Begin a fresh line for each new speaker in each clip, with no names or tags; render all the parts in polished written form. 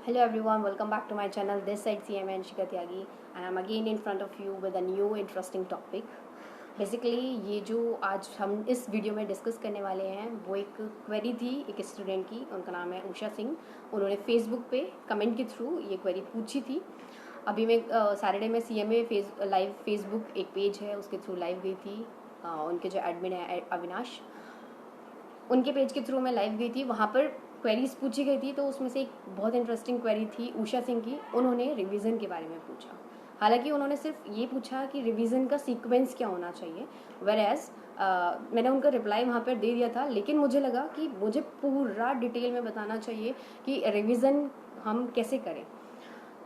Hello everyone, welcome back to my channel. This side CM and Shika Tyagi and I'm again in front of you with a new interesting topic. Basically ये जो आज हम इस video में discuss करने वाले हैं वो एक क्वेरी थी एक स्टूडेंट की, उनका नाम है उषा सिंह। उन्होंने फेसबुक पे कमेंट के थ्रू ये क्वेरी पूछी थी। अभी मैं सैटरडे में CMA लाइव फेसबुक एक पेज है उसके थ्रू लाइव गई थी। उनके जो एडमिन है अविनाश, उनके पेज के थ्रू मैं लाइव गई थी। वहाँ पर क्वेरीज पूछी गई थी, तो उसमें से एक बहुत इंटरेस्टिंग क्वेरी थी उषा सिंह की। उन्होंने रिवीजन के बारे में पूछा। हालांकि उन्होंने सिर्फ ये पूछा कि रिवीजन का सीक्वेंस क्या होना चाहिए, वेर एज मैंने उनका रिप्लाई वहाँ पर दे दिया था, लेकिन मुझे लगा कि मुझे पूरा डिटेल में बताना चाहिए कि रिवीजन हम कैसे करें।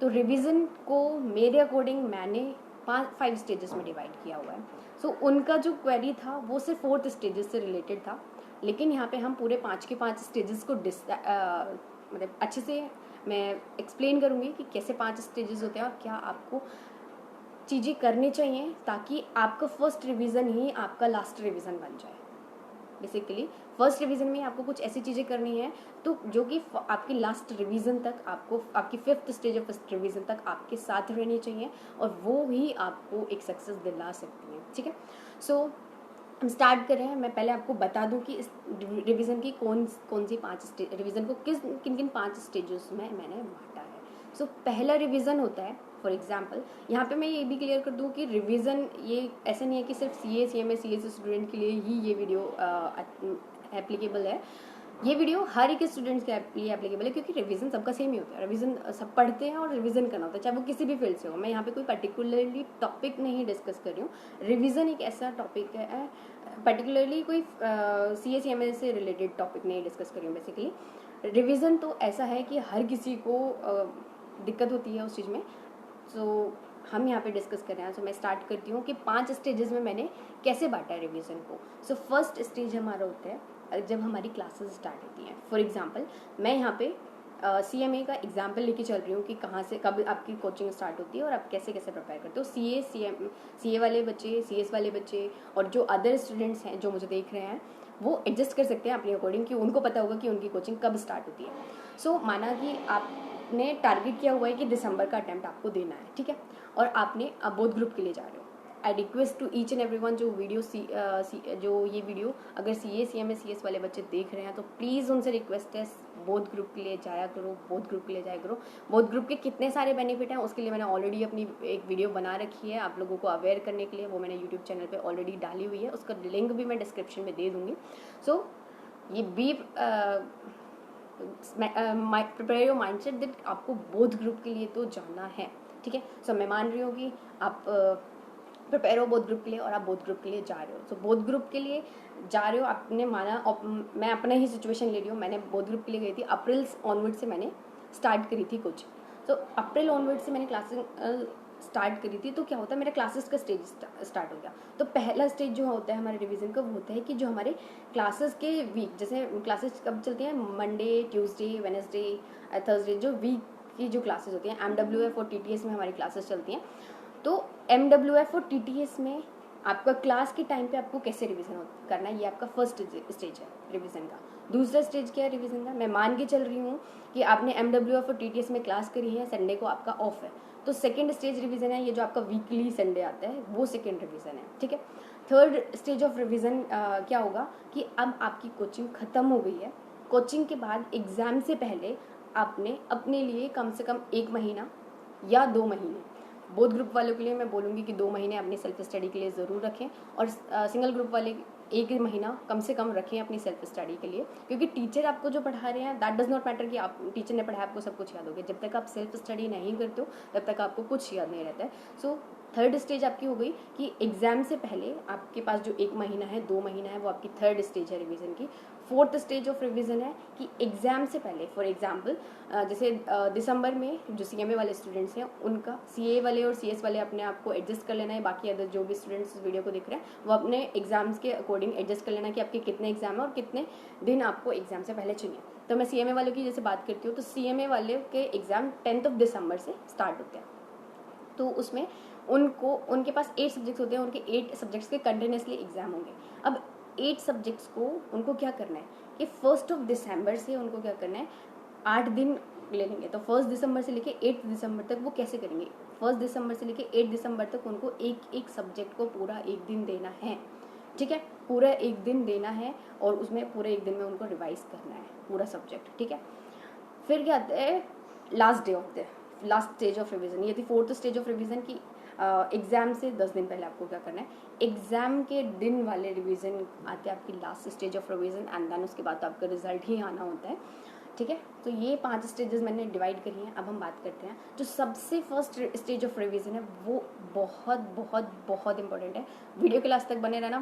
तो रिवीजन को मेरे अकॉर्डिंग मैंने 5 स्टेजेस में डिवाइड किया हुआ है। सो उनका जो क्वेरी था वो सिर्फ 4th स्टेजेस से रिलेटेड था, लेकिन यहाँ पे हम पूरे 5 के 5 स्टेजेस को मतलब अच्छे से मैं एक्सप्लेन करूँगी कि कैसे 5 स्टेजेस होते हैं और क्या आपको चीज़ें करनी चाहिए ताकि आपका फर्स्ट रिवीजन ही आपका लास्ट रिवीजन बन जाए। बेसिकली फर्स्ट रिवीजन में आपको कुछ ऐसी चीज़ें करनी है तो जो कि आपकी लास्ट रिवीजन तक आपको, आपकी 5th स्टेज ऑफ रिवीजन तक आपके साथ रहनी चाहिए और वो ही आपको एक सक्सेस दिला सकती है। ठीक है, सो हम स्टार्ट कर रहे हैं। मैं पहले आपको बता दूं कि इस रिवीजन की कौन सी 5 रिवीजन को किन किन 5 स्टेजेस में मैंने बांटा है। सो पहला रिवीजन होता है, फॉर एग्जाम्पल यहाँ पे मैं ये भी क्लियर कर दूं कि रिवीजन ये ऐसा नहीं है कि सिर्फ CMA स्टूडेंट के लिए ही ये वीडियो एप्लीकेबल है। ये वीडियो हर एक स्टूडेंट्स के लिए एप्लीकेबल है, क्योंकि रिवीजन सबका सेम ही होता है। रिवीजन सब पढ़ते हैं और रिवीजन करना होता है, चाहे वो किसी भी फील्ड से हो। मैं यहाँ पे कोई पर्टिकुलरली टॉपिक नहीं डिस्कस कर रही हूँ। रिवीजन एक ऐसा टॉपिक है, पर्टिकुलरली कोई CMA से रिलेटेड टॉपिक नहीं डिस्कस कर रही हूँ। बेसिकली रिवीजन तो ऐसा है कि हर किसी को दिक्कत होती है उस चीज़ में। सो हम यहाँ पे डिस्कस कर रहे हैं। सो मैं स्टार्ट करती हूँ कि 5 स्टेजेस में मैंने कैसे बांटा है रिवीजन को। सो फर्स्ट स्टेज हमारा होता है जब हमारी क्लासेस स्टार्ट होती हैं। फॉर एग्जांपल मैं यहाँ पे CMA का एग्जाम्पल लेके चल रही हूँ कि कहाँ से कब आपकी कोचिंग स्टार्ट होती है और आप कैसे कैसे प्रिपेयर करते हो। CA वाले बच्चे, CS वाले बच्चे और जो अदर स्टूडेंट्स हैं जो मुझे देख रहे हैं वो एडजस्ट कर सकते हैं अपने अकॉर्डिंग कि उनको पता होगा कि उनकी कोचिंग कब स्टार्ट होती है। सो माना कि आपने टारगेट किया हुआ है कि दिसंबर का अटैम्प्ट आपको देना है, ठीक है, और आपने बोथ ग्रुप के लिए जा रहे हो। I request to each and everyone जो जो ये वीडियो अगर CA CMA CS वाले बच्चे देख रहे हैं तो प्लीज़ उनसे रिक्वेस्ट है बोथ ग्रुप के लिए जाया करो, बोथ ग्रुप के लिए जाया करो। बोथ ग्रुप के कितने सारे बेनिफिट हैं उसके लिए मैंने ऑलरेडी अपनी एक वीडियो बना रखी है आप लोगों को अवेयर करने के लिए। वो मैंने यूट्यूब चैनल पे ऑलरेडी डाली हुई है, उसका लिंक भी मैं डिस्क्रिप्शन में दे दूँगी। सो ये be prepare your mindset that आपको बोथ ग्रुप के लिए तो जाना है। ठीक है, सो मैं मान रही हूँ कि आप प्रिपेयर हो बोथ ग्रुप के लिए और आप बोथ ग्रुप के लिए जा रहे हो। सो बोथ ग्रुप के लिए जा रहे हो, आपने माना मैं अपना ही सिचुएशन ले रही हूँ। मैंने बोथ ग्रुप के लिए गई थी, अप्रैल ऑनवर्ड से मैंने स्टार्ट करी थी कोचिंग। सो अप्रैल ऑनवर्ड से मैंने क्लासेस स्टार्ट करी थी। तो क्या होता है, मेरा क्लासेस का स्टेज स्टार्ट हो गया। तो पहला स्टेज जो होता है हमारे रिवीजन का वो होता है कि जो हमारे क्लासेस के वीक, जैसे क्लासेस कब चलती हैं, मंडे, ट्यूसडे, वेडनेसडे, थर्सडे, जो वीक की जो क्लासेस होती हैं MWF और TTS में हमारी क्लासेस चलती हैं। तो MWF और TTS में आपका क्लास के टाइम पे आपको कैसे रिवीजन करना है, ये आपका फर्स्ट स्टेज है रिवीजन का। दूसरा स्टेज क्या है रिवीजन का, मैं मान के चल रही हूँ कि आपने MWF और TTS में क्लास करी है, संडे को आपका ऑफ है, तो सेकेंड स्टेज रिवीजन है ये जो आपका वीकली संडे आता है, वो सेकेंड रिवीजन है। ठीक है, थर्ड स्टेज ऑफ रिवीजन क्या होगा कि अब आपकी कोचिंग ख़त्म हो गई है। कोचिंग के बाद एग्ज़ाम से पहले आपने अपने लिए कम से कम 1 महीना या 2 महीने, बोथ ग्रुप वालों के लिए मैं बोलूँगी कि 2 महीने अपनी सेल्फ स्टडी के लिए ज़रूर रखें और सिंगल ग्रुप वाले 1 महीना कम से कम रखें अपनी सेल्फ स्टडी के लिए, क्योंकि टीचर आपको जो पढ़ा रहे हैं दैट डज़ नॉट मैटर कि आप टीचर ने पढ़ाया आपको सब कुछ याद हो गया। जब तक आप सेल्फ स्टडी नहीं करते हो तब तक आपको कुछ याद नहीं रहता है। सो थर्ड स्टेज आपकी हो गई कि एग्ज़ाम से पहले आपके पास जो 1 महीना है, 2 महीना है, वो आपकी थर्ड स्टेज है रिवीजन की। फोर्थ स्टेज ऑफ रिवीजन है कि एग्ज़ाम से पहले, फॉर एग्जांपल जैसे दिसंबर में जो CMA वाले स्टूडेंट्स हैं उनका CA वाले और CS वाले अपने आप को एडजस्ट कर लेना है। बाकी अदर जो भी स्टूडेंट्स इस वीडियो को देख रहे हैं वो अपने एग्जाम्स के अकॉर्डिंग एडजस्ट कर लेना है कि आपके कितने एग्जाम है और कितने दिन आपको एग्जाम से पहले चाहिए। तो मैं CMA वालों की जैसे बात करती हूँ तो CMA वाले के एग्ज़ाम 10 दिसंबर से स्टार्ट होते हैं। तो उसमें उनको, उनके पास 8 सब्जेक्ट्स होते हैं, उनके 8 सब्जेक्ट्स के कंटिन्यूसली एग्जाम होंगे। अब 8 सब्जेक्ट्स को उनको क्या करना है कि 1 दिसंबर से उनको क्या करना है, 8 दिन ले लेंगे, तो 1 दिसंबर से लेके 8 दिसंबर तक वो कैसे करेंगे? 1 दिसंबर से लेके 8 दिसंबर तक उनको एक एक सब्जेक्ट को पूरा एक दिन देना है, ठीक है, पूरा एक दिन देना है, और उसमें पूरे एक दिन में उनको रिवाइज करना है पूरा सब्जेक्ट, ठीक है। फिर क्या आता है, लास्ट स्टेज ऑफ रिवीजन, ये थी 4th स्टेज ऑफ रिवीजन की। एग्ज़ाम से 10 दिन पहले आपको क्या करना है, एग्ज़ाम के दिन वाले रिवीजन आते हैं आपकी last stage of revision, and then उसके बाद तो आपका रिजल्ट ही आना होता है, ठीक है। तो ये 5 स्टेजेस मैंने डिवाइड करी हैं। अब हम बात करते हैं जो सबसे फर्स्ट स्टेज ऑफ रिवीजन है, वो बहुत बहुत बहुत इंपॉर्टेंट है। वीडियो क्लास तक बने रहना,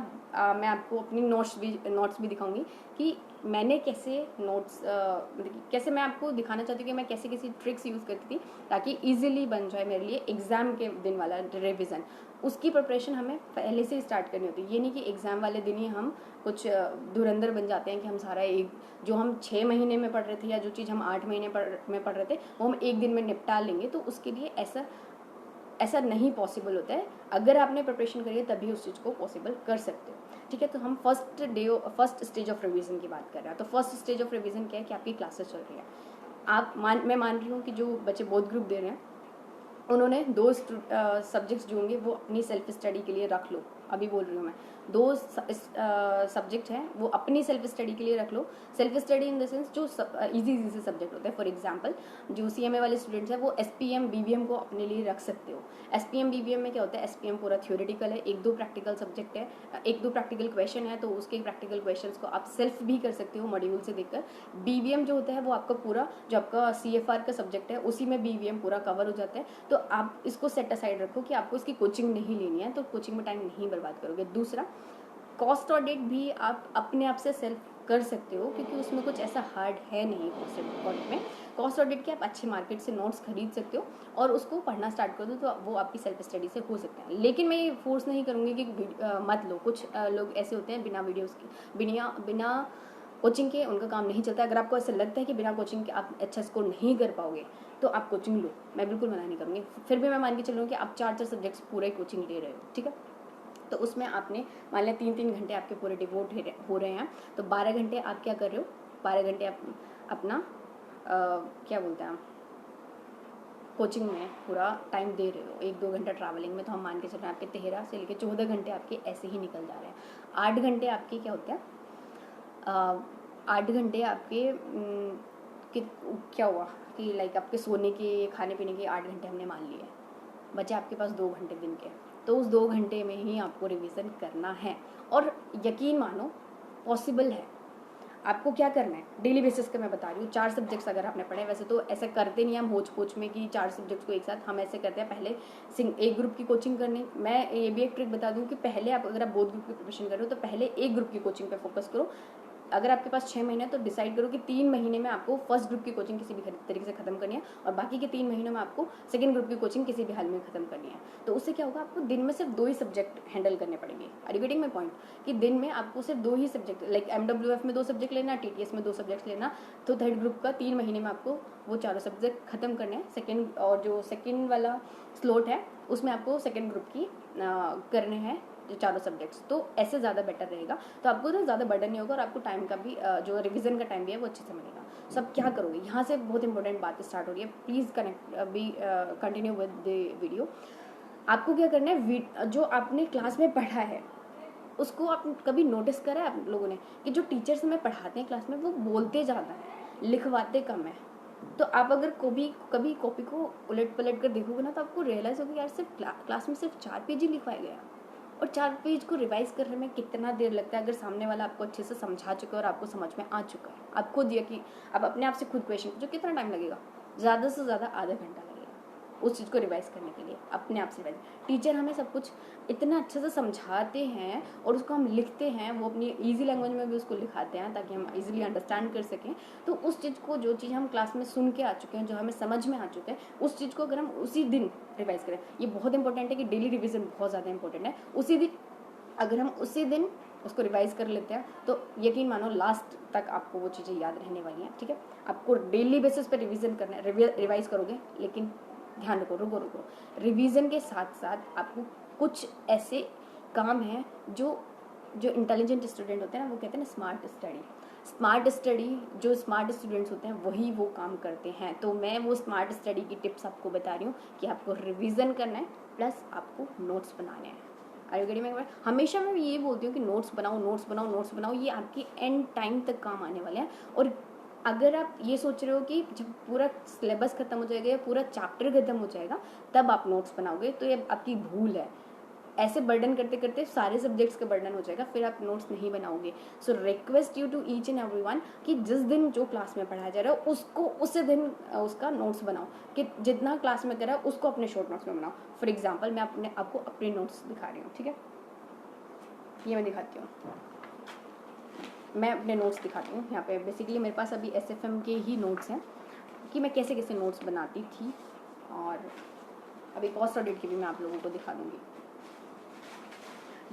मैं आपको अपनी नोट्स भी दिखाऊंगी कि मैंने कैसे नोट्स कैसे मैं आपको दिखाना चाहती हूँ कि मैं कैसे कैसी ट्रिक्स यूज़ करती थी ताकि ईजिली बन जाए मेरे लिए एग्ज़ाम के दिन वाला रिवीजन। उसकी प्रिपरेशन हमें पहले से ही स्टार्ट करनी होती है। ये नहीं कि एग्ज़ाम वाले दिन ही हम कुछ धुरंधर बन जाते हैं कि हम सारा एक जो हम 6 महीने में पढ़ रहे थे या जो चीज़ हम 8 महीने में पढ़ रहे थे वो हम एक दिन में निपटा लेंगे। तो उसके लिए ऐसा नहीं पॉसिबल होता है। अगर आपने प्रिपरेशन करी है तभी उस चीज़ को पॉसिबल कर सकते हो, ठीक है। तो हम फर्स्ट स्टेज ऑफ रिवीजन की बात कर रहे हैं। तो फर्स्ट स्टेज ऑफ रिवीजन क्या है कि आपकी क्लासेस चल रही है। मैं मान रही हूँ कि जो बच्चे बोथ ग्रुप दे रहे हैं उन्होंने 2 सब्जेक्ट्स जो होंगे वो अपनी सेल्फ स्टडी के लिए रख लो। अभी बोल रही हूँ मैं, 2 सब्जेक्ट हैं वो अपनी सेल्फ स्टडी के लिए रख लो। Self study in the sense जो इजी से सब्जेक्ट होते हैं। फॉर एग्जांपल जो CMA वाले स्टूडेंट्स हैं वो SPM BBM को अपने लिए रख सकते हो। SPM BBM में क्या होता है, SPM पूरा थ्योरेटिकल है, 1-2 प्रैक्टिकल सब्जेक्ट है, 1-2 प्रैक्टिकल क्वेश्चन है, तो उसके प्रैक्टिकल क्वेश्चन को आप सेल्फ भी कर सकते हो मॉड्यूल से देखकर। BBM जो होता है वो आपका पूरा जो आपका CFR का सब्जेक्ट है उसी में BBM पूरा कवर हो जाता है। तो आप इसको सेट असाइड रखो कि आपको इसकी कोचिंग नहीं लेनी है, तो कोचिंग में टाइम नहीं बर्बाद करोगे। दूसरा, कॉस्ट ऑडिट भी आप अपने आप से सेल्फ कर सकते हो क्योंकि उसमें कुछ ऐसा हार्ड है नहीं। कॉस्ट ऑडिट में कॉस्ट ऑडिट के आप अच्छे मार्केट से नोट्स खरीद सकते हो और उसको पढ़ना स्टार्ट कर दो तो वो आपकी सेल्फ स्टडी से हो सकता है। लेकिन मैं ये फोर्स नहीं करूँगी कि मत लो। कुछ लोग ऐसे होते हैं बिना वीडियोज़ के बिना कोचिंग के उनका काम नहीं चलता। अगर आपको ऐसा लगता है कि बिना कोचिंग के आप अच्छा स्कोर नहीं कर पाओगे तो आप कोचिंग लो, मैं बिल्कुल मना नहीं करूँगी। फिर भी मैं मान के चल रही हूँ कि आप 4 सब्जेक्ट्स पूरे कोचिंग ले रहे हो, ठीक है। तो उसमें आपने मान लिया 3-3 घंटे आपके पूरे डिवोट हो रहे हैं, तो 12 घंटे आप क्या कर रहे हो, 12 घंटे आप अपना क्या बोलते हैं कोचिंग में पूरा टाइम दे रहे हो। 1-2 घंटा ट्रैवलिंग में, तो हम मान के चल रहे हैं आपके 13 से लेकर 14 घंटे आपके ऐसे ही निकल जा रहे हैं। 8 घंटे आपके क्या होते हैं, 8 घंटे आपके कि क्या हुआ कि लाइक आपके सोने के खाने पीने के 8 घंटे हमने मान लिए, बचे आपके पास 2 घंटे दिन के। तो उस 2 घंटे में ही आपको रिवीजन करना है और यकीन मानो पॉसिबल है। आपको क्या करना है, डेली बेसिस का मैं बता रही हूँ। 4 सब्जेक्ट्स अगर आपने पढ़े, वैसे तो ऐसा करते नहीं हम होच पोच में कि 4 सब्जेक्ट्स को एक साथ, हम ऐसे करते हैं पहले एक ग्रुप की कोचिंग करनी। मैं ये भी एक ट्रिक बता दूँ कि पहले आप अगर आप बोथ ग्रुप की प्रिपरेशन कर रहे हो तो पहले एक ग्रुप की कोचिंग पे फोकस करो। अगर आपके पास 6 महीने तो डिसाइड करो कि 3 महीने में आपको फर्स्ट ग्रुप की कोचिंग किसी भी तरीके से खत्म करनी है और बाकी के 3 महीनों में आपको सेकंड ग्रुप की कोचिंग किसी भी हाल में खत्म करनी है। तो उससे क्या होगा, आपको दिन में सिर्फ 2 ही सब्जेक्ट हैंडल करने पड़ेंगे। Are you getting my point, कि दिन में आपको सिर्फ 2 ही सब्जेक्ट, लाइक MWF में 2 सब्जेक्ट लेना, TTS में 2 सब्जेक्ट लेना, तो थर्ड ग्रुप का 3 महीने में आपको वो चारों सब्जेक्ट खत्म करने हैं। सेकेंड और जो सेकेंड वाला स्लॉट है उसमें आपको सेकेंड ग्रुप की करने हैं जो चारों सब्जेक्ट्स। तो ऐसे ज़्यादा बेटर रहेगा, तो आपको ना ज़्यादा बर्डन नहीं होगा और आपको टाइम का भी जो रिवीजन का टाइम भी है वो अच्छे से मिलेगा। सब क्या करोगे, यहाँ से बहुत इंपॉर्टेंट बात स्टार्ट हो रही है। Please continue with the video. आपको क्या करना है, जो आपने क्लास में पढ़ा है उसको आप कभी नोटिस करा है आप लोगों ने कि जो टीचर्स हमें पढ़ाते हैं क्लास में वो बोलते ज़्यादा है, लिखवाते कम है। तो आप अगर कभी कॉपी को उलट पलट कर देखोगे ना तो आपको रियलाइज़ होगा यार सिर्फ क्लास में सिर्फ 4 पेज ही लिखवाए गए हैं और 4 पेज को रिवाइज करने में कितना देर लगता है। अगर सामने वाला आपको अच्छे से समझा चुका है और आपको समझ में आ चुका है, आप खुद यकीन आप अपने आप से खुद क्वेश्चन पूछो कितना टाइम लगेगा, ज़्यादा से ज़्यादा आधा घंटा लगेगा उस चीज़ को रिवाइज करने के लिए, अपने आप से रिवाइज। टीचर हमें सब कुछ इतना अच्छे से समझाते हैं और उसको हम लिखते हैं, वो अपनी ईजी लैंग्वेज में भी उसको लिखाते हैं ताकि हम ईजिली अंडरस्टैंड कर सकें। तो उस चीज़ को जो चीज़ हम क्लास में सुन के आ चुके हैं, जो हमें समझ में आ चुका है, उस चीज़ को अगर हम उसी दिन रिवाइज करें, ये बहुत इंपॉर्टेंट है कि डेली रिविजन बहुत ज़्यादा इंपॉर्टेंट है। उसी दिन अगर हम उसी दिन उसको रिवाइज कर लेते हैं तो यकीन मानो लास्ट तक आपको वो चीज़ें याद रहने वाली हैं, ठीक है। आपको डेली बेसिस पे रिवीजन करना है, रिवाइज करोगे, लेकिन ध्यान रुको रिवीजन के साथ साथ आपको कुछ ऐसे काम हैं जो इंटेलिजेंट स्टूडेंट होते हैं ना वो कहते हैं ना स्मार्ट स्टडी। स्मार्ट स्टडी, जो स्मार्ट स्टूडेंट्स होते हैं वही वो काम करते हैं। तो मैं वो स्मार्ट स्टडी की टिप्स आपको बता रही हूँ कि आपको रिवीजन करना है प्लस आपको नोट्स बनाने हैं। अरे मैं हमेशा मैं ये बोलती हूँ कि नोट्स बनाओ, नोट्स बनाओ, नोट्स बनाओ, ये आपकी एंड टाइम तक काम आने वाले हैं। और अगर आप ये सोच रहे हो कि जब पूरा सिलेबस खत्म हो जाएगा या पूरा चैप्टर खत्म हो जाएगा तब आप नोट्स बनाओगे, तो ये आपकी भूल है। ऐसे बर्डन करते करते सारे सब्जेक्ट्स का बर्डन हो जाएगा, फिर आप नोट्स नहीं बनाओगे। So request you to each and everyone कि जिस दिन जो क्लास में पढ़ाया जा रहा है उसको उसी दिन उसका नोट्स बनाओ, कि जितना क्लास में करा है उसको अपने शॉर्ट नोट्स में बनाओ। फॉर एग्जाम्पल मैं आपको अपने नोट्स दिखा रही हूँ, ठीक है, ये मैं दिखाती हूँ। मैं अपने नोट्स दिखाती हूँ यहाँ पे। बेसिकली मेरे पास अभी SFM के ही नोट्स हैं कि मैं कैसे कैसे नोट्स बनाती थी, और अभी कॉस्ट ऑडिट की भी मैं आप लोगों को दिखा दूँगी।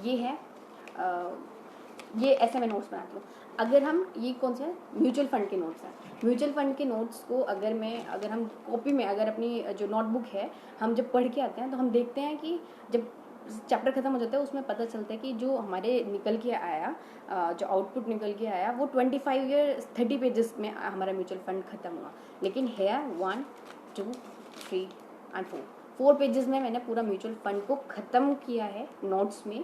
ये है ये ऐसे मैं नोट्स बनाती हूँ। अगर हम ये कौन सा है, म्यूचुअल फंड के नोट्स हैं। म्यूचुअल फंड के नोट्स को अगर हम कॉपी में, अगर अपनी जो नोटबुक है हम जब पढ़ के आते हैं तो हम देखते हैं कि जब चैप्टर खत्म हो जाता है उसमें पता चलता है कि जो हमारे निकल के आया, जो आउटपुट निकल के आया वो 25 या 30 पेजेस में हमारा म्यूचुअल फंड खत्म हुआ। लेकिन है 1 2 3 एंड 4 पेजेस में मैंने पूरा म्यूचुअल फंड को ख़त्म किया है नोट्स में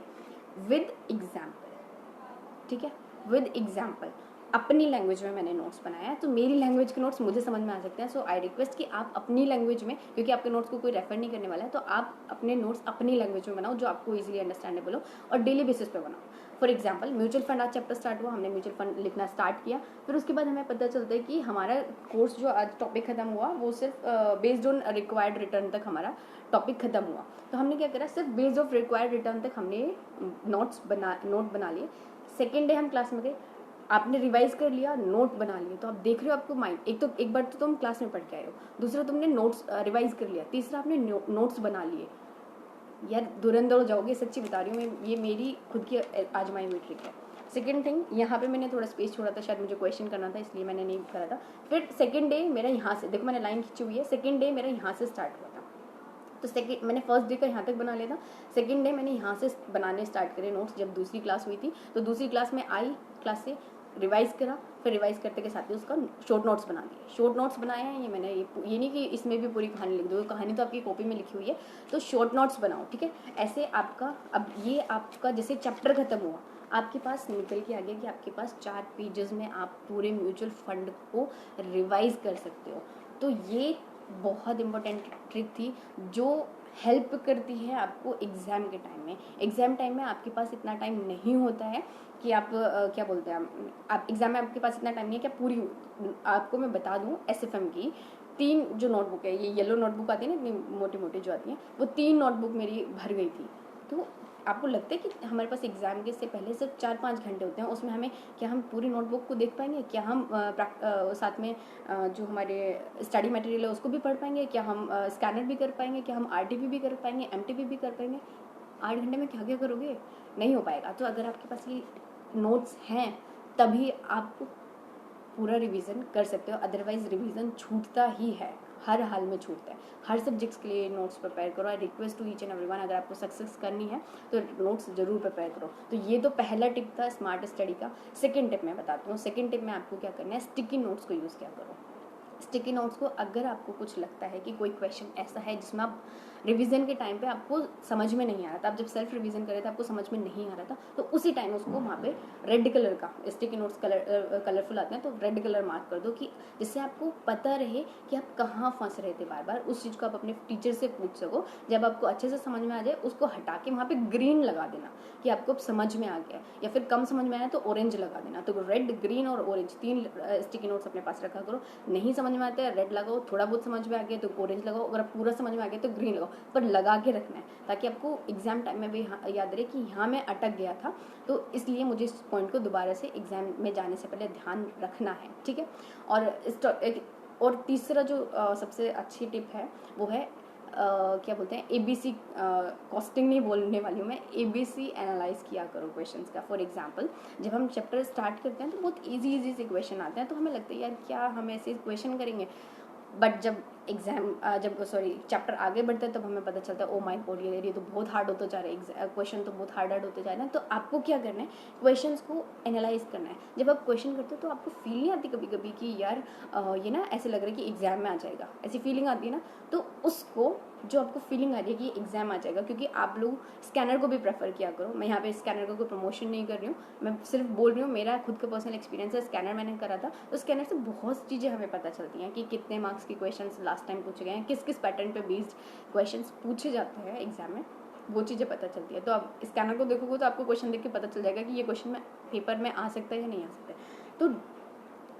विद एग्जाम्पल, ठीक है, विद एग्जाम्पल। अपनी लैंग्वेज में मैंने नोट्स बनाया है, तो मेरी लैंग्वेज के नोट्स मुझे समझ में आ सकते हैं। सो आई रिक्वेस्ट कि आप अपनी लैंग्वेज में, क्योंकि आपके नोट्स को कोई रेफर नहीं करने वाला है, तो आप अपने नोट्स अपनी लैंग्वेज में बनाओ जो आपको इजीली अंडरस्टैंडेबल हो, और डेली बेसिस पे बनाओ। फॉर एग्जाम्पल म्यूचुअल फंड आज चैप्टर स्टार्ट हुआ, हमने म्यूचुअल फंड लिखना स्टार्ट किया, फिर उसके बाद हमें पता चलता है कि हमारा कोर्स जो आज टॉपिक खत्म हुआ वो सिर्फ बेस्ड ऑन रिक्वायर्ड रिटर्न तक हमारा टॉपिक खत्म हुआ। तो हमने क्या करा, सिर्फ बेस्ड ऑफ रिक्वायर्ड रिटर्न तक हमने नोट बना लिए। सेकेंड डे हम क्लास में गए, आपने रिवाइज कर लिया, नोट बना लिए, तो आप देख रहे हो आपको माइंड, एक बार तो तुम क्लास में पढ़ के आए हो, दूसरा तुमने नोट्स रिवाइज कर लिया, तीसरा आपने नोट्स बना लिए। यार धुरंधर हो जाओगे, सच्ची बता रही हूँ मैं, ये मेरी खुद की आजमाई हुई ट्रिक है। सेकेंड थिंग, यहाँ पे मैंने थोड़ा स्पेस छोड़ा था, शायद मुझे क्वेश्चन करना था इसलिए मैंने नहीं करा था। फिर सेकेंड डे मेरा यहाँ से, देखो मैंने लाइन खींची हुई है, सेकेंड डे मेरा यहाँ से स्टार्ट हुआ था। तो मैंने फर्स्ट डे का यहाँ तक बना लिया था, सेकेंड डे मैंने यहाँ से बनाने स्टार्ट करे नोट्स। जब दूसरी क्लास हुई थी तो दूसरी क्लास में आई, क्लास से रिवाइज करा, फिर रिवाइज करते के साथ ही उसका शॉर्ट नोट्स बना दिए। शॉर्ट नोट्स बनाए हैं ये मैंने, ये नहीं कि इसमें भी पूरी कहानी लिख दो, कहानी तो आपकी कॉपी में लिखी हुई है, तो शॉर्ट नोट्स बनाओ, ठीक है। ऐसे आपका, अब ये आपका जैसे चैप्टर खत्म हुआ, आपके पास निकल के आ गया कि आपके पास 4 पेजेस में आप पूरे म्यूचुअल फंड को रिवाइज कर सकते हो। तो ये बहुत इंपॉर्टेंट ट्रिक थी जो हेल्प करती है आपको एग्ज़ाम के टाइम में। एग्ज़ाम टाइम में आपके पास इतना टाइम नहीं होता है कि आप क्या बोलते हैं, आप एग्ज़ाम में आपके पास इतना टाइम नहीं है कि आप पूरी, आपको मैं बता दूं SFM की 3 जो नोटबुक है, ये येलो नोटबुक आती है ना इतनी मोटी मोटी जो आती हैं, वो 3 नोटबुक मेरी भर गई थी। तो आपको लगता है कि हमारे पास एग्ज़ाम के से पहले सिर्फ 4-5 घंटे होते हैं, उसमें हमें क्या हम पूरी नोटबुक को देख पाएंगे, क्या हम साथ में जो हमारे स्टडी मटेरियल है उसको भी पढ़ पाएंगे, क्या हम स्कैनर भी कर पाएंगे, क्या हम RTP भी कर पाएंगे, MTP भी कर पाएंगे। 8 घंटे में क्या क्या करोगे, नहीं हो पाएगा। तो अगर आपके पास ये नोट्स हैं तभी आप पूरा रिवीजन कर सकते हो, अदरवाइज रिवीजन छूटता ही है, हर हाल में छूटता है। हर सब्जेक्ट्स के लिए नोट्स प्रिपेयर करो। I request to each and everyone, अगर आपको सक्सेस करनी है तो नोट्स जरूर प्रिपेयर करो। तो ये तो पहला टिप था स्मार्ट स्टडी का। सेकेंड टिप मैं बताती हूँ। सेकेंड टिप में आपको क्या करना है, स्टिकी नोट्स को यूज़ क्या करो। स्टिकी नोट्स को, अगर आपको कुछ लगता है कि कोई क्वेश्चन ऐसा है जिसमें आप रिवीजन के टाइम पे आपको समझ में नहीं आ रहा था, आप जब सेल्फ रिवीजन कर रहे थे आपको समझ में नहीं आ रहा था, तो उसी टाइम उसको वहाँ पे रेड कलर का, स्टिकी नोट्स कलरफुल आते हैं तो रेड कलर मार्क कर दो, कि जिससे आपको पता रहे कि आप कहाँ फंस रहे थे बार बार। उस चीज़ को आप अपने टीचर से पूछ सको। जब आपको अच्छे से समझ में आ जाए उसको हटा के वहाँ पे ग्रीन लगा देना कि आपको समझ में आ गया, या फिर कम समझ में आया तो ऑरेंज लगा देना। तो रेड, ग्रीन और ऑरेंज 3 स्टिकी नोट्स अपने पास रखा करो। नहीं समझ में आता है रेड लगाओ, थोड़ा बहुत समझ में आ गया तो ऑरेंज लगाओ, अगर पूरा समझ में आ गया तो ग्रीन लगाओ, पर लगा के रखना है ताकि आपको एग्जाम टाइम में भी याद रहे कि यहाँ मैं अटक गया था, तो इसलिए मुझे इस पॉइंट को दोबारा से एग्जाम में जाने से पहले ध्यान रखना है, ठीक है। और तीसरा जो सबसे अच्छी टिप है वो है क्या बोलते हैं, ABC कॉस्टिंग नहीं बोलने वाली हूँ मैं, ABC एनालाइज किया करो क्वेश्चंस का। फॉर एग्जांपल जब हम चैप्टर स्टार्ट करते हैं तो बहुत इजी से क्वेश्चन आते हैं, तो हमें लगता है यार क्या हम ऐसे क्वेश्चन करेंगे, बट जब चैप्टर आगे बढ़ता है तब हमें पता चलता है ओ माय गॉड ये तो बहुत हार्ड होता जा रहा है, क्वेश्चन तो बहुत हार्ड होते जा रहे हैं। तो आपको क्या करना है, क्वेश्चंस को एनालाइज करना है। जब आप क्वेश्चन करते हो तो आपको फील नहीं आती कभी कभी कि यार ये ना ऐसे लग रहा है कि एग्जाम में आ जाएगा, ऐसी फीलिंग आती है ना, तो उसको जो आपको फीलिंग आ रही है कि एग्जाम आ जाएगा, क्योंकि आप लोग स्कैनर को भी प्रेफर किया करो। मैं यहाँ पे स्कैनर का कोई प्रमोशन नहीं कर रही हूँ, मैं सिर्फ बोल रही हूँ, मेरा खुद का पर्सनल एक्सपीरियंस है। स्कैनर मैंने करा था, तो स्कैनर से बहुत चीज़ें हमें पता चलती हैं कि कितने मार्क्स की क्वेश्चन लास्ट टाइम पूछे गए हैं, किस किस पैटर्न पे बेस्ड क्वेश्चन पूछे जाते हैं एग्जाम में, वो चीज़ें पता चलती है। तो आप स्कैनर को देखोगे तो आपको क्वेश्चन देख के पता चल जाएगा कि ये क्वेश्चन में पेपर में आ सकता है या नहीं आ सकता है। तो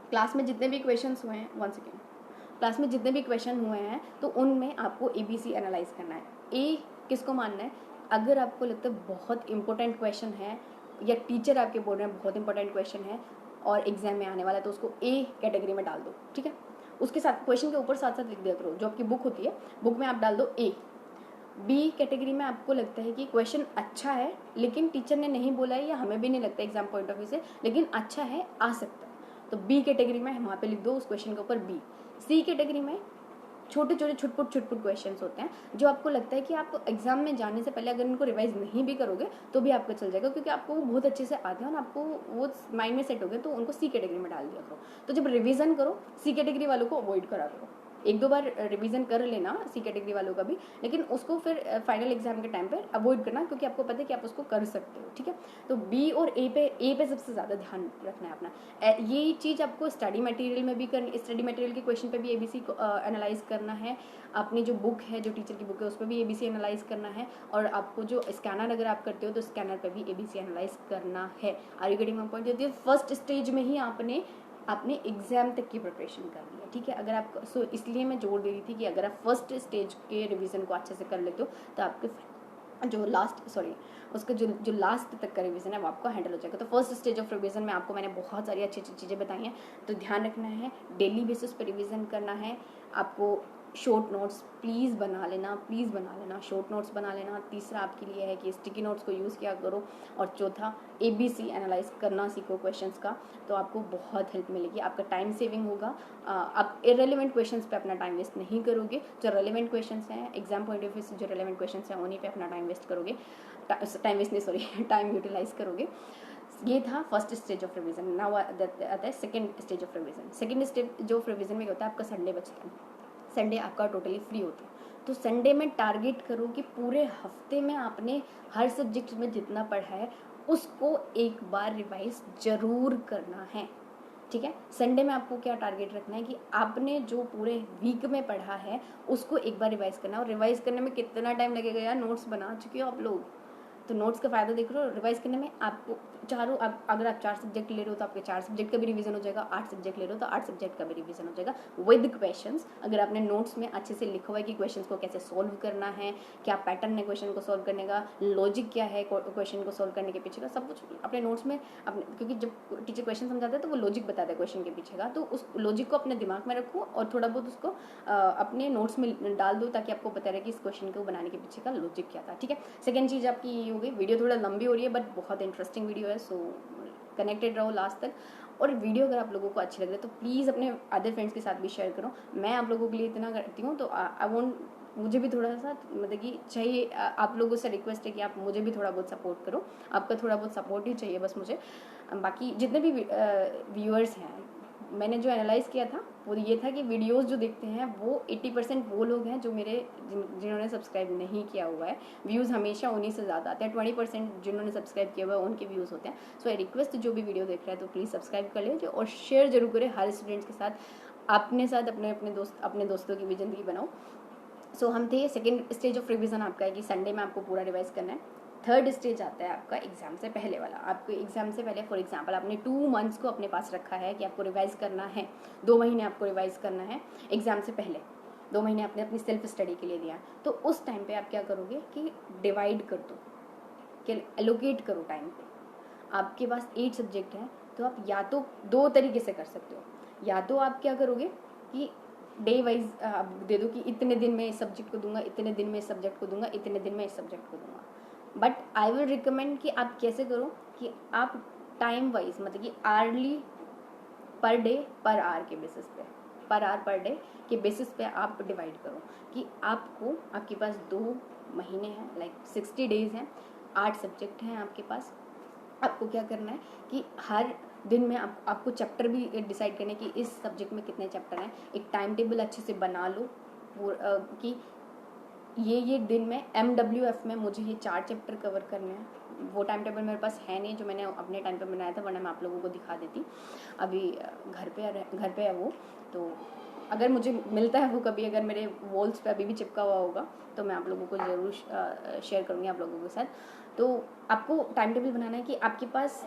क्लास में जितने भी क्वेश्चन हुए हैं, क्लास में जितने भी क्वेश्चन हुए हैं तो उनमें आपको ABC एनालाइज करना है। ए किसको मानना है, अगर आपको लगता है बहुत इंपॉर्टेंट क्वेश्चन है या टीचर आपके बोल रहे हैं बहुत इंपॉर्टेंट क्वेश्चन है और एग्जाम में आने वाला है, तो उसको ए कैटेगरी में डाल दो, ठीक है। उसके साथ क्वेश्चन के ऊपर साथ साथ लिख दिया करो, जो आपकी बुक होती है बुक में आप डाल दो ए। बी कैटेगरी में आपको लगता है कि क्वेश्चन अच्छा है लेकिन टीचर ने नहीं बोला है या हमें भी नहीं लगता एग्जाम पॉइंट ऑफ व्यू से, लेकिन अच्छा है, आ सकता है, तो बी कैटेगरी में वहाँ पे लिख दो उस क्वेश्चन के ऊपर बी। सी कैटेगरी में छोटे छोटे छुटपुट क्वेश्चन होते हैं जो आपको लगता है कि आप एग्जाम में जाने से पहले अगर इनको रिवाइज नहीं भी करोगे तो भी आपको चल जाएगा, क्योंकि आपको वो बहुत अच्छे से आते हैं और आपको वो माइंड में सेट हो गए, तो उनको सी कैटेगरी में डाल दिया करो। तो जब रिवीजन करो सी कैटेगरी वालों को अवॉइड करा करो, एक दो बार रिवीजन कर लेना सी कैटेगरी वालों का भी, लेकिन उसको फिर फाइनल एग्जाम के टाइम पे अवॉइड करना, क्योंकि आपको पता है कि आप उसको कर सकते हो, ठीक है। तो बी और ए पे सबसे ज़्यादा ध्यान रखना है अपना। ये चीज़ आपको स्टडी मटेरियल में भी करनी, स्टडी मटेरियल के क्वेश्चन पे भी ABC को एनालाइज करना है, अपनी जो बुक है जो टीचर की बुक है उस पर भी ABC एनालाइज करना है, और आपको जो स्कैनर अगर आप करते हो तो स्कैनर पे भी ABC एनालाइज करना है। Are you getting my point? यदि फर्स्ट स्टेज में ही आपने एग्जाम तक की प्रिपरेशन कर ली है, ठीक है। अगर आप इसलिए मैं जोर दे रही थी कि अगर आप फर्स्ट स्टेज के रिवीजन को अच्छे से कर लेते हो तो आपके जो लास्ट तक का रिवीजन है वो आपको हैंडल हो जाएगा। तो फर्स्ट स्टेज ऑफ रिवीजन में आपको मैंने बहुत सारी अच्छी अच्छी चीज़ें बताई हैं, तो ध्यान रखना है, डेली बेसिस पर रिवीजन करना है आपको। शॉर्ट नोट्स प्लीज़ बना लेना, शॉर्ट नोट्स बना लेना। तीसरा आपके लिए है कि स्टिकी नोट्स को यूज़ किया करो, और चौथा ABC एनालाइज करना सीखो क्वेश्चंस का, तो आपको बहुत हेल्प मिलेगी, आपका टाइम सेविंग होगा। आप इररेलेवेंट क्वेश्चंस पे अपना टाइम वेस्ट नहीं करोगे, जो रेलेवेंट क्वेश्चंस हैं एग्जाम पॉइंट ऑफ व्यू से, जो रेलेवेंट क्वेश्चंस हैं उन्हीं पे अपना टाइम वेस्ट करोगे, टाइम यूटिलाइज करोगे। ये था first stage of revision. Now आता है second stage of revision. Second stage of revision में क्या होता है, आपका संडे बचता है, संडे आपका टोटली फ्री होता है, तो संडे में टारगेट करो कि पूरे हफ्ते में आपने हर सब्जेक्ट में जितना पढ़ा है उसको एक बार रिवाइज जरूर करना है, ठीक है। संडे में आपको क्या टारगेट रखना है कि आपने जो पूरे वीक में पढ़ा है उसको एक बार रिवाइज करना है। और रिवाइज करने में कितना टाइम लगेगा यार, नोट्स बना चुके हो आप लोग, तो नोट्स का फ़ायदा देख रहे हो। रिवाइज करने में आपको अगर आप 4 सब्जेक्ट ले रहे हो तो आपके 4 सब्जेक्ट का भी रिवीजन हो जाएगा, 8 सब्जेक्ट ले रहे हो तो 8 सब्जेक्ट का भी रिवीजन हो जाएगा विद क्वेश्चंस। अगर आपने नोट्स में अच्छे से लिखा हुआ है कि क्वेश्चंस को कैसे सोल्व करना है, क्या पैटर्न है क्वेश्चन को सोल्व करने का, लॉजिक क्या है क्वेश्चन को सोल्व करने के पीछे का, सब कुछ अपने नोट्स में क्योंकि जब टीचर क्वेश्चन समझाता है तो वो लॉजिक बताता है क्वेश्चन के पीछे का, तो उस लॉजिक को अपने दिमाग में रखो और थोड़ा बहुत उसको अपने नोट्स में डाल दो, ताकि आपको पता रहे कि इस क्वेश्चन को बनाने के पीछे का लॉजिक क्या था, ठीक है। सेकंड चीज़ आपकी ये हो गई। वीडियो थोड़ा लंबी हो रही है बट बहुत इंटरेस्टिंग वीडियो है, सो कनेक्टेड रहो लास्ट तक। और वीडियो अगर आप लोगों को अच्छी लग रही है तो प्लीज़ अपने अदर फ्रेंड्स के साथ भी शेयर करो। मैं आप लोगों के लिए इतना करती हूँ, तो आई वॉन्ट, मुझे भी थोड़ा सा मतलब कि चाहिए, आप लोगों से रिक्वेस्ट है कि आप मुझे भी थोड़ा बहुत सपोर्ट करो, आपका थोड़ा बहुत सपोर्ट ही चाहिए बस मुझे। बाकी जितने भी व्यूअर्स हैं, मैंने जो एनालाइज़ किया था वो ये था कि वीडियोस जो देखते हैं वो 80% वो लोग हैं जो मेरे जिन्होंने सब्सक्राइब नहीं किया हुआ है। व्यूज़ हमेशा उन्हीं से ज़्यादा आते हैं, 20% जिन्होंने सब्सक्राइब किया हुआ है उनके व्यूज़ होते हैं। सो आई रिक्वेस्ट, जो भी वीडियो देख रहा है तो प्लीज़ सब्सक्राइब कर लीजिए और शेयर जरूर करें हर स्टूडेंट्स के साथ, अपने साथ अपने दोस्तों की भी ज़िंदगी बनाओ। सो हम थे सेकेंड स्टेज ऑफ रिविज़न आपका है कि संडे में आपको पूरा रिवाइज करना है। थर्ड स्टेज आता है आपका एग्जाम से पहले वाला। आपको एग्जाम से पहले फॉर एग्जांपल आपने 2 मंथ्स को अपने पास रखा है कि आपको रिवाइज करना है, 2 महीने आपको रिवाइज करना है एग्जाम से पहले, 2 महीने आपने अपनी सेल्फ स्टडी के लिए दिया। तो उस टाइम पे आप क्या करोगे कि डिवाइड कर दो, कि एलोकेट करो टाइम पे। आपके पास 8 सब्जेक्ट हैं तो आप या तो 2 तरीके से कर सकते हो, या तो आप क्या करोगे कि डे वाइज आप दे दो कि इतने दिन में इस सब्जेक्ट को दूंगा, इतने दिन में इस सब्जेक्ट को दूंगा, इतने दिन में इस सब्जेक्ट को दूंगा। बट आई विल रिकमेंड कि आप कैसे करो कि आप टाइम वाइज मतलब कि early per day per hour के बेसिस पे पर आवर पर डे के बेसिस पे आप डिवाइड करो कि आपको, आपके पास 2 महीने हैं, लाइक 60 डेज हैं, 8 सब्जेक्ट हैं आपके पास। आपको क्या करना है कि हर दिन में आपको चैप्टर भी डिसाइड करना है कि इस सब्जेक्ट में कितने चैप्टर हैं। एक टाइम टेबल अच्छे से बना लो कि ये दिन में MWF में मुझे ये 4 चैप्टर कवर करने हैं। वो टाइम टेबल मेरे पास है नहीं जो मैंने अपने टाइम पे बनाया था, वरना मैं आप लोगों को दिखा देती। अभी घर पे है वो, तो अगर मुझे मिलता है वो कभी, अगर मेरे वॉल्स पे अभी भी चिपका हुआ होगा तो मैं आप लोगों को ज़रूर शेयर करूँगी आप लोगों के साथ। तो आपको टाइम टेबल बनाना है कि आपके पास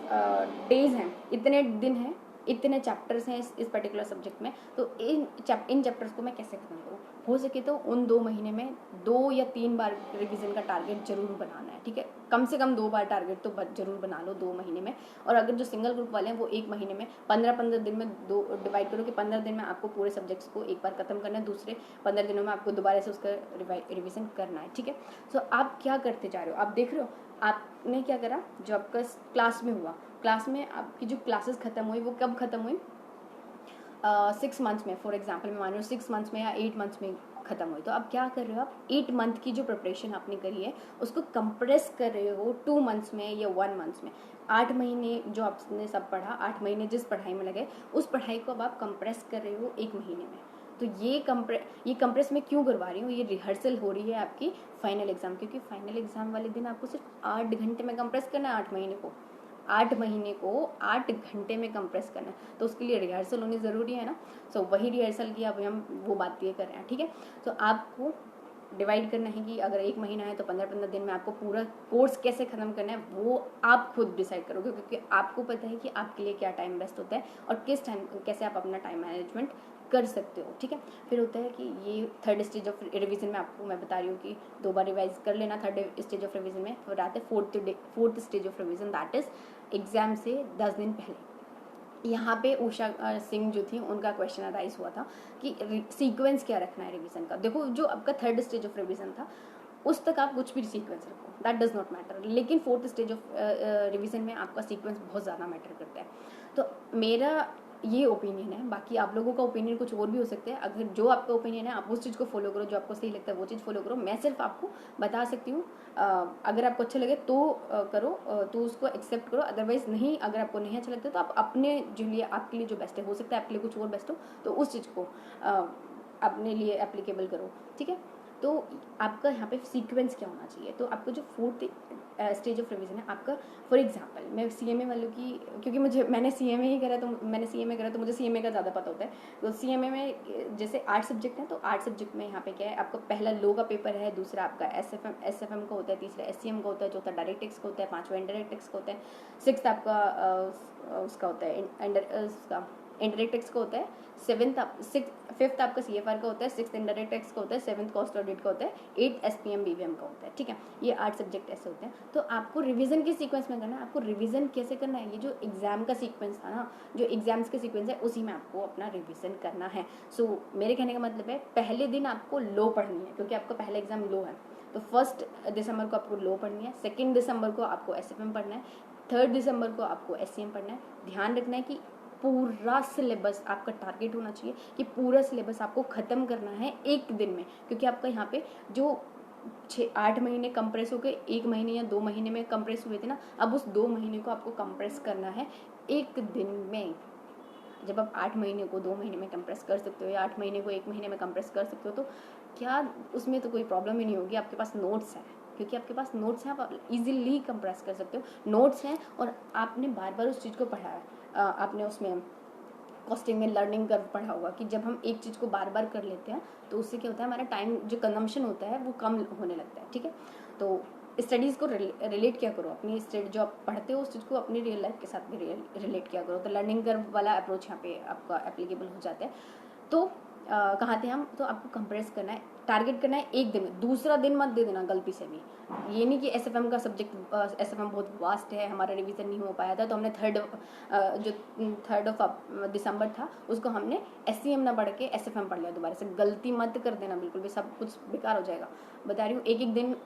डेज हैं, इतने दिन हैं, इतने चैप्टर्स हैं इस पर्टिकुलर सब्जेक्ट में, तो इन चैप्टर्स को मैं कैसे खत्म करूँ। हो सके तो उन 2 महीने में 2 या 3 बार रिवीजन का टारगेट जरूर बनाना है, ठीक है। कम से कम 2 बार टारगेट तो जरूर बना लो 2 महीने में। और अगर जो सिंगल ग्रुप वाले हैं वो 1 महीने में 15-15 दिन में डिवाइड करो कि 15 दिन में आपको पूरे सब्जेक्ट्स को एक बार खत्म करना है, दूसरे 15 दिनों में आपको दोबारा से उसका रिविजन करना है, ठीक है। सो आप क्या करते जा रहे हो, आप देख रहे हो आपने क्या करा, जो आपका क्लास में हुआ, क्लास में आपकी जो क्लासेस खत्म हुई वो कब खत्म हुई, 6 मंथ्स में, फॉर एग्जाम्पल मैं मान रही हूँ 6 मंथ्स में या 8 मंथ्स में खत्म हुई। तो अब क्या कर रहे हो आप, 8 मंथ की जो प्रिपरेशन आपने करी है उसको कंप्रेस कर रहे हो 2 मंथ्स में या 1 मंथ्स में। 8 महीने जो आपने सब पढ़ा, 8 महीने जिस पढ़ाई में लगे, उस पढ़ाई को अब आप कंप्रेस कर रहे हो 1 महीने में। तो ये कंप्रेस मैं क्यों करवा रही हूँ, ये रिहर्सल हो रही है आपकी फाइनल एग्जाम, क्योंकि फाइनल एग्जाम वाले दिन आपको सिर्फ 8 घंटे में कंप्रेस करना है 8 महीने को। 8 महीने को 8 घंटे में कंप्रेस करना है, तो उसके लिए रिहर्सल होनी ज़रूरी है ना। सो वही रिहर्सल की अब हम वो बात ये कर रहे हैं, ठीक है। तो आपको डिवाइड करना है कि अगर 1 महीना है तो 15-15 दिन में आपको पूरा कोर्स कैसे ख़त्म करना है वो आप खुद डिसाइड करोगे, क्योंकि आपको पता है कि आपके लिए क्या टाइम बेस्ट होता है और किस टाइम कैसे आप अपना टाइम मैनेजमेंट कर सकते हो, ठीक है। फिर होता है कि ये 3rd स्टेज ऑफ रिवीजन में आपको मैं बता रही हूँ कि 2 बार रिवाइज कर लेना 3rd स्टेज ऑफ रिवीजन में। फिर आते हैं 4th stage of revision, that is exam से 10 दिन पहले। यहाँ पे उषा सिंह जो थी उनका क्वेश्चन अराइज हुआ था कि सीक्वेंस क्या रखना है रिवीजन का। देखो जो आपका 3rd स्टेज ऑफ रिवीजन था उस तक आप कुछ भी सीक्वेंस रखो, दैट डज नॉट मैटर, लेकिन 4th स्टेज ऑफ रिवीजन में आपका सीक्वेंस बहुत ज़्यादा मैटर करता है। तो मेरा ये ओपिनियन है, बाकी आप लोगों का ओपिनियन कुछ और भी हो सकता है। अगर जो आपका ओपिनियन है आप उस चीज़ को फॉलो करो, जो आपको सही लगता है वो चीज़ फॉलो करो। मैं सिर्फ आपको बता सकती हूँ, अगर आपको अच्छा लगे तो करो, तो उसको एक्सेप्ट करो, अदरवाइज नहीं। अगर आपको नहीं अच्छा लगता तो आप अपने जो लिए आपके लिए जो बेस्ट है, हो सकता है आपके लिए कुछ और बेस्ट हो, तो उस चीज़ को अपने लिए एप्लीकेबल करो, ठीक है। तो आपका यहाँ पे सीक्वेंस क्या होना चाहिए, तो आपको जो 4th स्टेज ऑफ रिवीजन है आपका, फॉर एग्जांपल मैं CMA वालों की, क्योंकि मैंने CMA ही करा, तो मुझे CMA का ज़्यादा पता होता है। तो CMA में जैसे 8 सब्जेक्ट हैं, तो 8 सब्जेक्ट में यहाँ पे क्या है, आपका पहला लो का पेपर है, दूसरा आपका SFM का होता है, तीसरा SCM का होता है, चौथा डायरेक्ट टैक्स का होता है, 5वां इनडायरेक्ट टैक्स का होता है, 6th आपका उसका होता है इंडायरेक्ट टैक्स का होता है, 5th आपका CFR का होता है, 6th इंडायरेक्ट टैक्स का होता है, 7th कॉस्ट ऑडिट का होता है, 8th SPM BVM का होता है, ठीक है। ये 8 सब्जेक्ट ऐसे होते हैं। तो आपको रिवीजन के सीक्वेंस में करना है। आपको रिवीजन कैसे करना है, ये जो एग्जाम का सीक्वेंस था ना, जो एग्जाम्स के सीक्वेंस है उसी में आपको अपना रिवीजन करना है। सो मेरे कहने का मतलब है पहले दिन आपको लो पढ़नी है, क्योंकि आपका पहला एग्जाम लो है। तो 1 दिसंबर को आपको लो पढ़नी है, 2 दिसंबर को आपको SFM पढ़ना है, 3 दिसंबर को आपको SCM पढ़ना है। ध्यान रखना है कि पूरा सिलेबस आपका टारगेट होना चाहिए कि पूरा सिलेबस आपको ख़त्म करना है 1 दिन में, क्योंकि आपका यहाँ पे जो 6-8 महीने कंप्रेस हो गए 1 महीने या 2 महीने में कंप्रेस हुए थे ना, अब उस 2 महीने को आपको कंप्रेस करना है 1 दिन में। जब आप 8 महीने को 2 महीने में कंप्रेस कर सकते हो या 8 महीने को 1 महीने में कंप्रेस कर सकते हो, तो क्या उसमें तो कोई प्रॉब्लम ही नहीं होगी। आपके पास नोट्स हैं, क्योंकि आपके पास नोट्स हैं, आप इजीली कंप्रेस कर सकते हो। नोट्स हैं और आपने बार बार उस चीज़ को पढ़ा है, आपने उसमें कॉस्टिंग में लर्निंग कर्व पढ़ा होगा कि जब हम एक चीज़ को बार बार कर लेते हैं तो उससे क्या होता है, हमारा टाइम जो कंजम्पशन होता है वो कम होने लगता है, ठीक है। तो स्टडीज़ को रिलेट क्या करो, अपनी स्टडी जो आप पढ़ते हो उस चीज़ को अपनी रियल लाइफ के साथ भी रिलेट किया करो। तो लर्निंग कर्व वाला अप्रोच यहाँ पे आपका एप्लीकेबल हो जाता है। तो कहाँ थे हम, तो आपको कंप्रेस करना है टारगेट करना है एक दिन में, दूसरा दिन मत दे देना गलती से भी। ये नहीं कि एसएफएम का सब्जेक्ट, एसएफएम बहुत वास्ट है, हमारा रिवीजन नहीं हो पाया था तो हमने जो 3 दिसंबर था उसको हमने एससीएम ना पढ़ के एसएफएम पढ़ लिया दोबारा से। गलती मत कर देना बिल्कुल भी, सब कुछ बेकार हो जाएगा। बता रही हूँ, एक एक दिन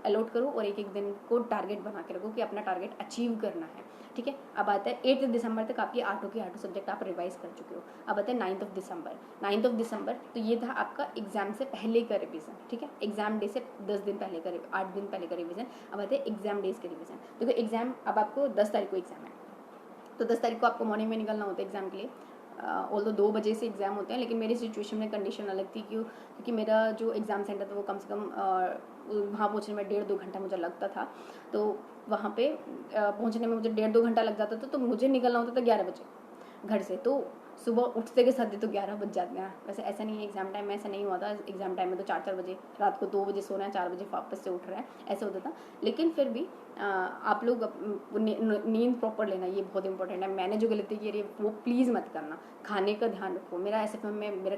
अलॉट करो और एक एक दिन को टारगेट बना के रखो कि अपना टारगेट अचीव करना है, ठीक है। अब आता है 8 दिसंबर तक आपकी आठों के आठों सब्जेक्ट आप रिवाइज कर चुके हो। अब आता है 9 दिसंबर, तो ये था आपका एग्जाम से पहले का रिवीजन, ठीक है। एग्जाम डे से 10 दिन पहले का 8 दिन पहले का रिवीजन। अब आते हैं एग्जाम डेज के रिवीजन। देखो एग्जाम, अब आपको 10 तारीख को एग्जाम है, तो 10 तारीख को आपको मॉर्निंग में निकलना होता है एग्जाम के लिए। ऑल 2 बजे से एग्ज़ाम होते हैं, लेकिन मेरी सिचुएशन में कंडीशन अलग थी, क्योंकि मेरा जो एग्ज़ाम सेंटर था वो कम से कम वहाँ पहुँचने में 1.5-2 घंटा मुझे लगता था। तो वहाँ पे पहुँचने में मुझे 1.5-2 घंटा लग जाता था, तो मुझे निकलना होता था 11 बजे घर से। तो सुबह उठते के साथ ही तो 11 बज जाते हैं। वैसे ऐसा नहीं है, एग्जाम टाइम में ऐसा नहीं हुआ था। एग्जाम टाइम में तो 4-4 बजे, रात को 2 बजे सो रहे हैं, 4 बजे वापस से उठ रहे हैं, ऐसे होता था। लेकिन फिर भी आप लोग नींद प्रॉपर लेना, ये बहुत इंपॉर्टेंट है। मैंने जो गलती की है वो प्लीज़ मत करना। खाने का ध्यान रखो। मेरा एसएफएम में मेरा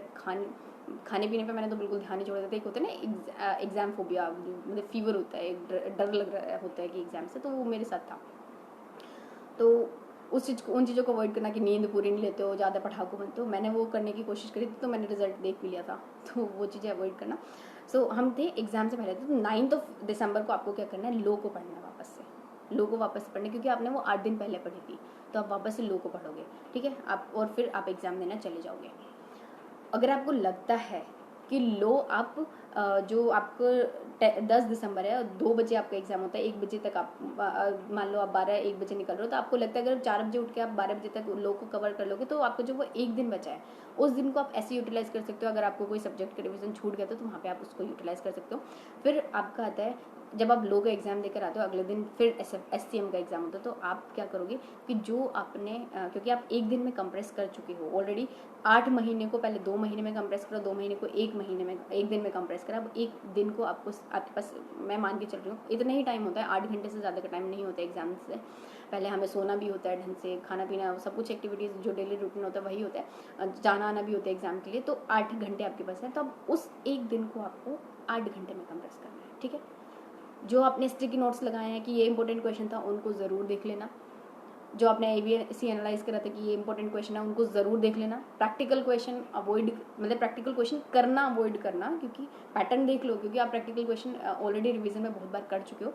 खाने पीने पे मैंने तो बिल्कुल ध्यान नहीं छोड़ा था। एक होता है ना एग्जाम फोबिया, मतलब फीवर होता है, डर लग रहा होता है कि एग्जाम से, तो वो मेरे साथ था। तो उन चीज़ों को अवॉइड करना कि नींद पूरी नहीं लेते हो, ज़्यादा पढ़ाकू बनते हो, मैंने वो करने की कोशिश करी थी, तो मैंने रिजल्ट देख भी लिया था। तो वो चीज़ें अवॉइड करना। हम थे एग्जाम से पहले, तो 9 दिसंबर को आपको क्या करना है, लो को पढ़ना है वापस से। लो को वापस से पढ़ना, क्योंकि आपने वो 8 दिन पहले पढ़ी थी, तो आप वापस से लो को पढ़ोगे, ठीक है। आप और फिर आप एग्ज़ाम देना चले जाओगे। अगर आपको लगता है कि लो आप जो आपको 10 दिसंबर है और 2 बजे आपका एग्जाम होता है, 1 बजे तक आप मान लो आप 12-1 बजे निकल रहे हो, तो आपको लगता है अगर 4 बजे उठ के आप 12 बजे तक लो को कवर कर लोगे, तो आपको जो वो एक दिन बचा है उस दिन को आप ऐसे यूटिलाइज कर सकते हो। अगर आपको कोई सब्जेक्ट का रिवीजन छूट गया तो वहाँ पे आप उसको यूटिलाइज कर सकते हो। फिर आपका आता है, जब आप लो का एग्जाम देकर आते हो, अगले दिन फिर एससीएम का एग्जाम होता है, तो आप क्या करोगे कि जो आपने क्योंकि आप एक दिन में कंप्रेस कर चुके हो ऑलरेडी, 8 महीने को पहले 2 महीने में कंप्रेस करो, 2 महीने को 1 दिन में कंप्रेस करा। अब एक दिन को आपको, आपके पास, मैं मान के चल रही हूँ इतना ही टाइम होता है, 8 घंटे से ज़्यादा का टाइम नहीं होता है एग्जाम से पहले। हमें सोना भी होता है ढंग से, खाना पीना, सब कुछ एक्टिविटीज़ जो डेली रूटीन होता है वही होता है, जाना आना भी होता है एग्जाम के लिए। तो 8 घंटे आपके पास है, तो अब उस एक दिन को आपको 8 घंटे में कंप्रेस करना है, ठीक है। जो आपने स्टिकी नोट्स लगाए हैं कि ये इंपॉर्टेंट क्वेश्चन था, उनको ज़रूर देख लेना। जो आपने एबीसी एनालाइज करा था कि ये इंपॉर्टेंट क्वेश्चन है, उनको ज़रूर देख लेना। प्रैक्टिकल क्वेश्चन अवॉइड, मतलब प्रैक्टिकल क्वेश्चन करना अवॉइड करना, क्योंकि पैटर्न देख लो, क्योंकि आप प्रैक्टिकल क्वेश्चन ऑलरेडी रिवीजन में बहुत बार कर चुके हो।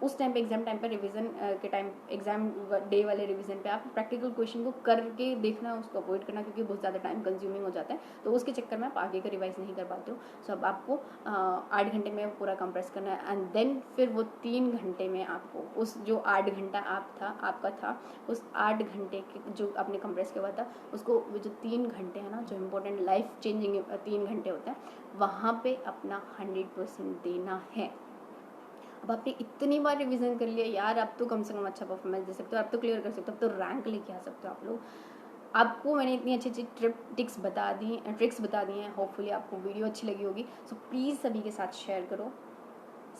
उस टाइम पे एग्जाम टाइम पर रिवीजन के टाइम, एग्जाम डे वाले रिवीजन पे आप प्रैक्टिकल क्वेश्चन को करके देखना, उसको अवॉइड करना, क्योंकि बहुत ज़्यादा टाइम कंज्यूमिंग हो जाता है, तो उसके चक्कर में आप आगे का रिवाइज नहीं कर पाते हो। सो अब आपको 8 घंटे में पूरा कंप्रेस करना है, एंड देन फिर वो 3 घंटे में आपको उस जो 8 घंटा आपका था, उस 8 घंटे के जो आपने कंप्रेस किया हुआ था, उसको वो जो 3 घंटे हैं ना, जो इम्पोर्टेंट लाइफ चेंजिंग 3 घंटे होते हैं, वहाँ पे अपना 100% देना है। अब आपने इतनी बार रिवीजन कर लिया यार, अब तो कम से कम अच्छा परफॉर्मेंस दे सकते हो, अब तो क्लियर कर सकते हो, अब तो रैंक लेके आ सकते हो आप लोग। आपको मैंने इतनी अच्छी ट्रिक्स बता दी हैं। होपफुली आपको वीडियो अच्छी लगी होगी। सो प्लीज़ सभी के साथ शेयर करो,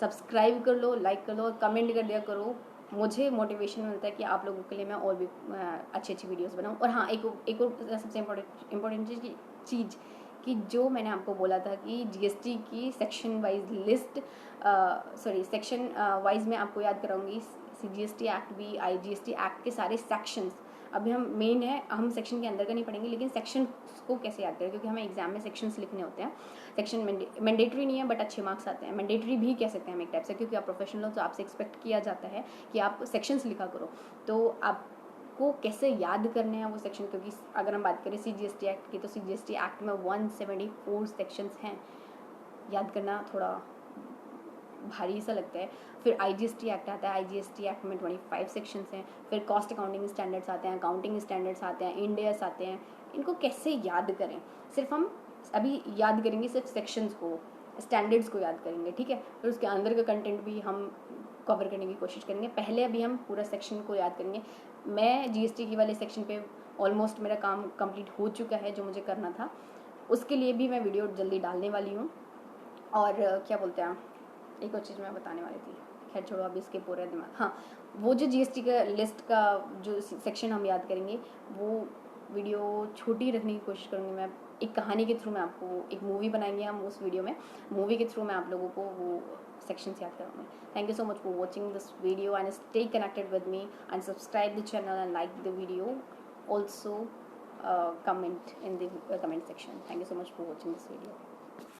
सब्सक्राइब कर लो, लाइक कर लो और कमेंट कर दिया करो। मुझे मोटिवेशन मिलता है कि आप लोगों के लिए मैं और भी अच्छी अच्छी वीडियोस बनाऊँ। और हाँ, एक और सबसे इम्पोर्टेंट चीज़ कि जो मैंने आपको बोला था कि जीएसटी की section wise list, section wise मैं आपको याद कराऊंगी। जीएसटी एक्ट भी, आईजीएसटी एक्ट के सारे सेक्शंस। अभी हम मेन है, हम सेक्शन के अंदर का नहीं पढ़ेंगे, लेकिन सेक्शन को कैसे याद करें, क्योंकि हमें एग्जाम में सेक्शंस लिखने होते हैं। सेक्शन मैंडेटरी नहीं है, बट अच्छे मार्क्स आते हैं। मैंडेटरी भी कह सकते हैं हम एक टाइप से, क्योंकि आप प्रोफेशनल हो तो आपसे एक्सपेक्ट किया जाता है कि आप सेक्शंस लिखा करो। तो आपको कैसे याद करने हैं वो सेक्शन, क्योंकि अगर हम बात करें सीजीएसटी एक्ट की, तो सीजीएसटी एक्ट में 174 सेक्शंस हैं। याद करना थोड़ा भारी सा लगता है। फिर आईजीएसटी एक्ट आता है, आईजीएसटी एक्ट में 25 सेक्शंस हैं। फिर कॉस्ट अकाउंटिंग स्टैंडर्ड्स आते हैं, अकाउंटिंग स्टैंडर्ड्स आते हैं, इंड एस आते हैं। इनको कैसे याद करें, सिर्फ हम अभी याद करेंगे सिर्फ सेक्शंस को, स्टैंडर्ड्स को याद करेंगे, ठीक है। फिर उसके अंदर का कंटेंट भी हम कवर करने की कोशिश करेंगे। पहले अभी हम पूरा सेक्शन को याद करेंगे। मैं जीएसटी की वाले सेक्शन पे ऑलमोस्ट मेरा काम कंप्लीट हो चुका है, जो मुझे करना था। उसके लिए भी मैं वीडियो जल्दी डालने वाली हूँ। और क्या बोलते हैं, एक और चीज़ मैं बताने वाली थी, खैर छोड़ो, अभी इसके पूरे दिमाग, हाँ, वो जो जीएसटी का लिस्ट का जो सेक्शन हम याद करेंगे, वो वीडियो छोटी रखने की कोशिश करूँगी मैं। एक कहानी के थ्रू मैं आपको, एक मूवी बनाएंगे हम उस वीडियो में, मूवी के थ्रू मैं आप लोगों को वो सेक्शंस याद कराऊंगी. Thank you so much for watching this video and stay connected with me and subscribe the channel and like the video. Also comment in the comment section. Thank you so much for watching this video.